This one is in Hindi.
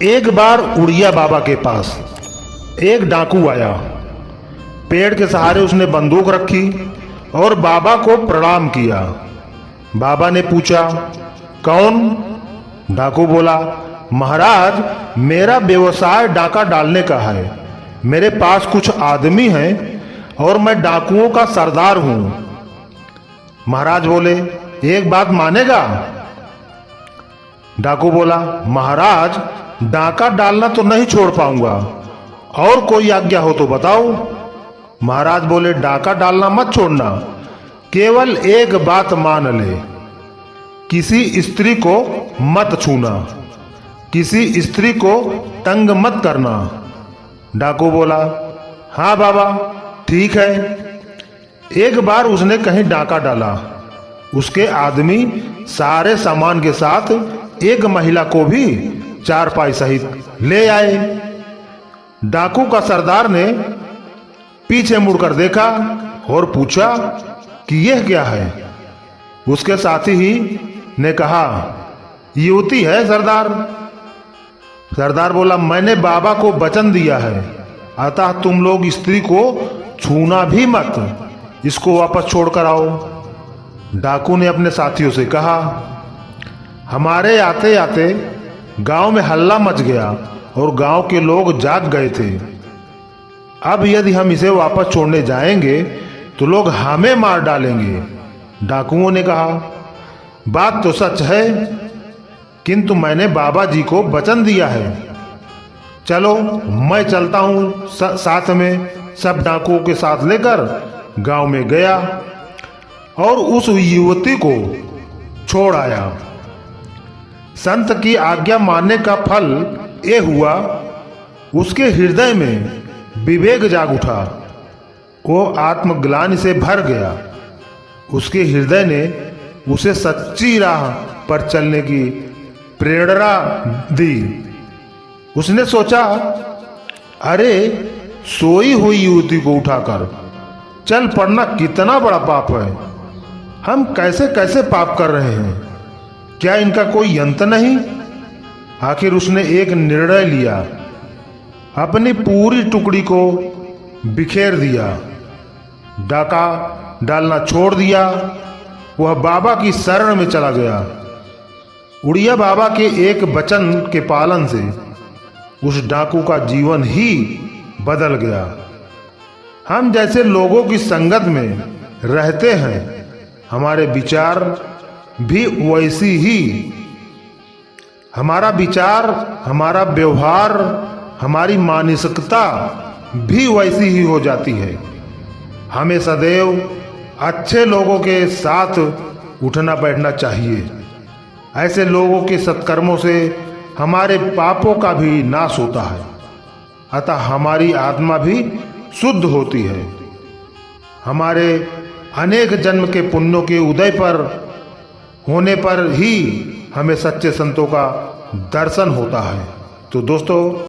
एक बार उड़िया बाबा के पास एक डाकू आया। पेड़ के सहारे उसने बंदूक रखी और बाबा को प्रणाम किया। बाबा ने पूछा, कौन? डाकू बोला, महाराज, मेरा व्यवसाय डाका डालने का है। मेरे पास कुछ आदमी हैं और मैं डाकुओं का सरदार हूं। महाराज बोले, एक बात मानेगा? डाकू बोला, महाराज, डाका डालना तो नहीं छोड़ पाऊंगा, और कोई आज्ञा हो तो बताओ। महाराज बोले, डाका डालना मत छोड़ना, केवल एक बात मान ले, किसी स्त्री को मत छूना, किसी स्त्री को तंग मत करना। डाकू बोला, हाँ बाबा, ठीक है। एक बार उसने कहीं डाका डाला। उसके आदमी सारे सामान के साथ एक महिला को भी चारपाई सहित ले आए। डाकू का सरदार ने पीछे मुड़कर देखा और पूछा कि यह क्या है। उसके साथी ही ने कहा, युवती है सरदार। सरदार बोला, मैंने बाबा को वचन दिया है, अतः तुम लोग स्त्री को छूना भी मत, इसको वापस छोड़कर आओ। डाकू ने अपने साथियों से कहा, हमारे आते आते गांव में हल्ला मच गया और गांव के लोग जाग गए थे। अब यदि हम इसे वापस छोड़ने जाएंगे तो लोग हमें मार डालेंगे। डाकुओं ने कहा, बात तो सच है, किंतु मैंने बाबा जी को वचन दिया है। चलो मैं चलता हूं। साथ में सब डाकुओं के साथ लेकर गांव में गया और उस युवती को छोड़ आया। संत की आज्ञा मानने का फल ये हुआ, उसके हृदय में विवेक जाग उठा। वो आत्मग्लानि से भर गया। उसके हृदय ने उसे सच्ची राह पर चलने की प्रेरणा दी। उसने सोचा, अरे, सोई हुई युवती को उठाकर चल पड़ना कितना बड़ा पाप है। हम कैसे कैसे पाप कर रहे हैं, क्या इनका कोई अंत नहीं? आखिर उसने एक निर्णय लिया, अपनी पूरी टुकड़ी को बिखेर दिया, डाका डालना छोड़ दिया। वह बाबा की शरण में चला गया। उड़िया बाबा के एक वचन के पालन से उस डाकू का जीवन ही बदल गया। हम जैसे लोगों की संगत में रहते हैं, हमारे विचार भी वैसी ही, हमारा विचार, हमारा व्यवहार, हमारी मानसिकता भी वैसी ही हो जाती है। हमें सदैव अच्छे लोगों के साथ उठना बैठना चाहिए। ऐसे लोगों के सत्कर्मों से हमारे पापों का भी नाश होता है, अतः हमारी आत्मा भी शुद्ध होती है। हमारे अनेक जन्म के पुण्यों के उदय पर होने पर ही हमें सच्चे संतों का दर्शन होता है। तो दोस्तों,